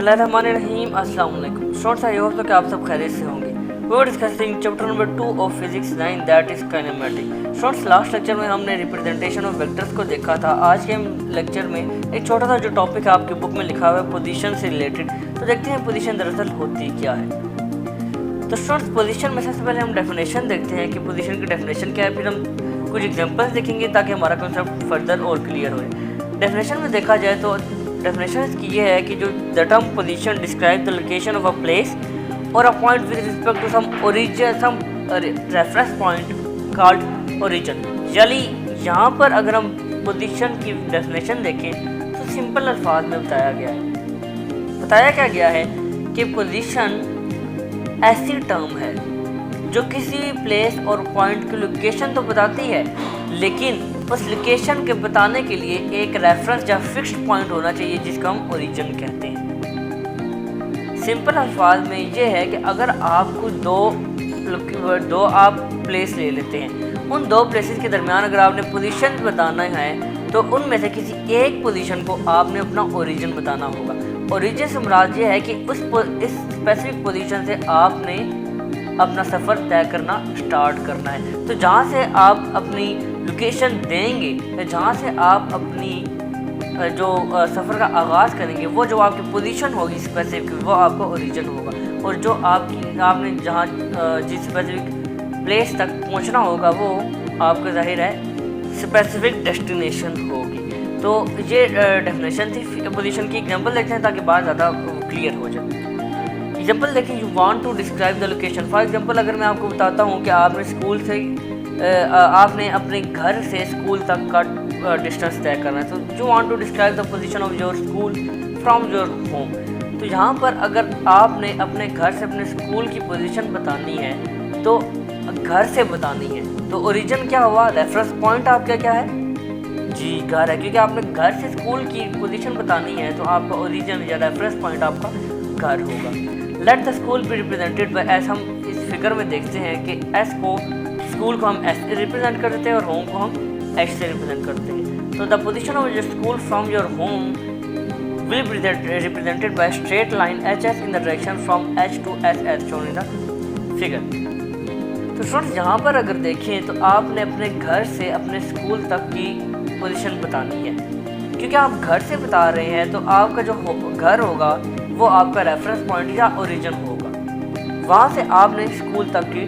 बिस्मिल्लाहिर्रहमानिर्रहीम। अस्सलाम वालेकुम स्टूडेंट्स, आई होप कि आप सब खैरियत से होंगे। We are discussing chapter number 2 of physics 9 that is kinematic. Students, last lecture में हमने रिप्रेजेंटेशन ऑफ वेक्टर्स को देखा था। आज के लेक्चर में एक छोटा सा जो टॉपिक है आपकी बुक में लिखा हुआ है पोजीशन से रिलेटेड, तो देखते हैं पोजीशन दरअसल होती क्या है। तो स्टूडेंट्स, पोजीशन में सबसे पहले हम डेफिनेशन देखते हैं कि पोजीशन की डेफिनेशन क्या है, फिर हम कुछ एग्जांपल्स देखेंगे ताकि हमारा कॉन्सेप्ट फर्दर और क्लियर हो। डेफिनेशन में देखा जाए तो डेफिनेशन इसकी ये है कि जो the term position describe the location of a place और a point with respect to some origin some reference point called origin. यानी यहाँ पर अगर हम पोजीशन की डेफिनेशन देखें तो सिंपल अल्फाज में बताया क्या गया है कि पोजीशन ऐसी टर्म है जो किसी भी प्लेस और पॉइंट की लोकेशन तो बताती है, लेकिन उस लोकेशन के बताने के लिए एक रेफरेंस या फिक्स्ड पॉइंट होना चाहिए जिसका हम ओरिजिन कहते हैं। सिंपल अल्फाज में ये है कि अगर आपको दो आप प्लेस ले लेते हैं, उन दो प्लेसेस के दरमियान अगर आपने पोजीशन बताना है तो उनमें से किसी एक पोजीशन को आपने अपना ओरिजिन बताना होगा। ओरिजिन से मुराद ये है कि इस स्पेसिफिक पोजीशन से आपने अपना सफ़र तय करना स्टार्ट करना है। तो जहाँ से आप अपनी लोकेशन देंगे या जहाँ से आप अपनी जो सफ़र का आगाज़ करेंगे, वो जो आपकी पोजीशन होगी स्पेसिफिक, वो आपका ओरिजिन होगा। और जो आपने जहाँ जिस स्पेसिफिक प्लेस तक पहुँचना होगा वो आपका जाहिर है स्पेसिफिक डेस्टिनेशन होगी। तो ये डेफिनेशन थी पोजीशन की। एग्जांपल देखते हैं ताकि बात ज़्यादा क्लियर हो जाए। एग्जाम्पल देखिए, you want to describe the location. For example अगर मैं आपको बताता हूँ कि आपने अपने घर से स्कूल तक का डिस्टेंस तय करना है, तो you want to describe the position of your school from your home. तो यहाँ पर अगर आपने अपने घर से अपने स्कूल की पोजीशन बतानी है तो घर से बतानी है, तो ओरिजिन क्या हुआ, रेफरेंस पॉइंट आपका क्या है जी घर है, क्योंकि आपने घर से स्कूल की पोजीशन बतानी है तो आपका ओरिजिन या रेफरेंस पॉइंट आपका घर होगा। Let the school be represented by S. हम इस फिगर में देखते हैं कि एस को, स्कूल को हम एस से रिप्रेजेंट कर देते हैं और होम को हम एच से रिप्रेजेंट करते हैं। तो the position of your school from your home will be represented by straight line H S in the direction from H two S as shown in the figure. तो students, यहाँ पर अगर देखें तो आपने अपने घर से अपने स्कूल तक की पोजीशन बतानी है। क्योंकि आप घर से बता रहे हैं तो आपका जो घर होगा वो आपका रेफरेंस पॉइंट या ओरिजिन होगा, वहाँ से आपने स्कूल तक की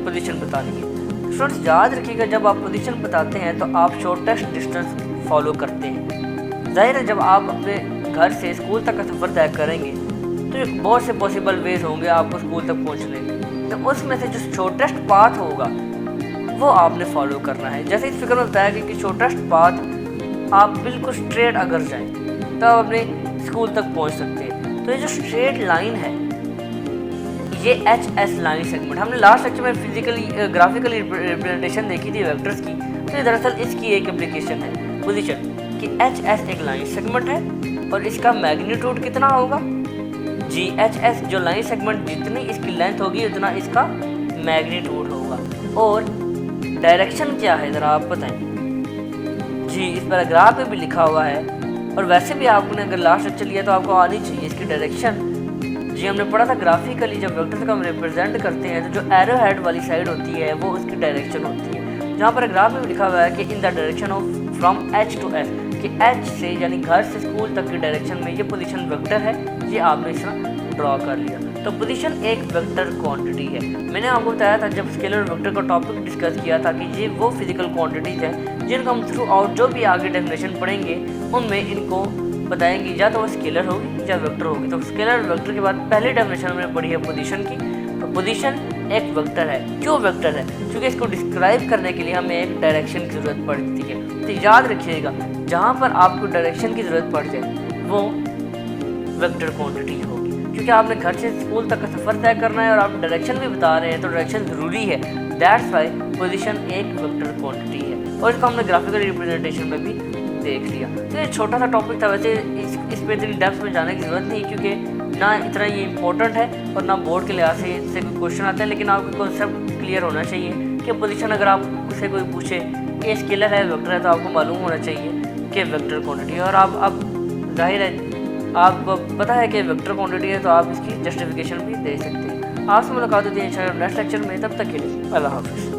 पोजीशन बतानी है। स्टूडेंट्स, याद रखिएगा जब आप पोजीशन बताते हैं तो आप शॉर्टेस्ट डिस्टेंस फॉलो करते हैं। जाहिर है जब आप अपने घर से स्कूल तक का सफ़र तय करेंगे तो बहुत से पॉसिबल वेज होंगे आपको स्कूल तक पहुँचने के, तो उसमें से जो शॉर्टेस्ट पाथ होगा वो आपने फॉलो करना है। जैसे इस फिगर में बताया गया कि शॉर्टेस्ट पाथ आप बिल्कुल स्ट्रेट अगर जाएं तो आप अपने स्कूल तक पहुंच सकते हैं। तो ये जो स्ट्रेट लाइन है ये एच एस लाइन सेगमेंट, हमने लास्ट लेक्चर में फिजिकली ग्राफिकली रिप्रेजेंटेशन देखी थी वेक्टर्स की, तो ये दरअसल इसकी एक एप्लीकेशन है पोजीशन कि एच एस एक लाइन सेगमेंट है और इसका मैग्नीट्यूड कितना होगा जी, एच एस जो लाइन सेगमेंट जितनी इसकी लेंथ होगी उतना इसका मैग्नीट्यूड होगा। और डायरेक्शन क्या है ज़रा आप बताएं जी, इस पैराग्राफ में भी लिखा हुआ है और वैसे भी आपने अगर लास्ट लेक्चर लिया तो आपको आनी चाहिए इसकी डायरेक्शन। जी, हमने पढ़ा था ग्राफिकली जब वेक्टर को हम रिप्रेजेंट करते हैं तो जो एरो हेड वाली साइड होती है वो उसकी डायरेक्शन होती है। जहाँ पर ग्राफ में लिखा हुआ है कि in the direction of from H two S, कि एच से यानी घर से स्कूल तक की डायरेक्शन में ये पोजीशन वेक्टर है, ये आपने इस तरह ड्रॉ कर लिया। तो पोजीशन एक वेक्टर क्वांटिटी है। मैंने आपको बताया था जब स्केलर वेक्टर का टॉपिक डिस्कस किया था कि ये वो फिजिकल क्वांटिटीज़ हैं जिनको हम थ्रू आउट जो भी आगे डेफिनेशन पढ़ेंगे उनमें इनको बताएंगे, या तो वो स्केलर होगी या वेक्टर होगी। तो स्केलर वेक्टर के बाद पहली डेफिनेशन हमने पढ़ी है पोजीशन की। तो पोजीशन एक वेक्टर है। क्यों वेक्टर है? क्योंकि इसको डिस्क्राइब करने के लिए हमें एक डायरेक्शन की ज़रूरत पड़ती है। तो याद रखिएगा जहाँ पर आपको डायरेक्शन की ज़रूरत पड़ जाए वो वेक्टर क्वांटिटी होगी, क्योंकि आपने घर से स्कूल तक का सफ़र तय करना है और आप डायरेक्शन भी बता रहे हैं तो डायरेक्शन ज़रूरी है। दैट्स वाई पोजीशन एक वेक्टर क्वांटिटी है और इसको हमने ग्राफिकल रिप्रेजेंटेशन में भी देख लिया। तो ये छोटा सा टॉपिक था, वैसे इस पे इतनी डेप्थ में जाने की ज़रूरत नहीं, क्योंकि ना इतना ये इंपॉर्टेंट है और ना बोर्ड के लिहाज से इससे कोई क्वेश्चन आते हैं। लेकिन आपको कॉन्सेप्ट क्लियर होना चाहिए कि पोजीशन अगर आपसे कोई पूछे कि स्केलर है वेक्टर है तो आपको मालूम होना चाहिए कि वेक्टर क्वांटिटी है। और आप अब जाहिर है आपको पता है कि वेक्टर क्वांटिटी है तो आप इसकी जस्टिफिकेशन भी दे सकते हैं। आपसे मुलाकात होती है इंशाल्लाह नेक्स्ट लेक्चर में, तब तक के लिए अल्लाह हाफ़िज़।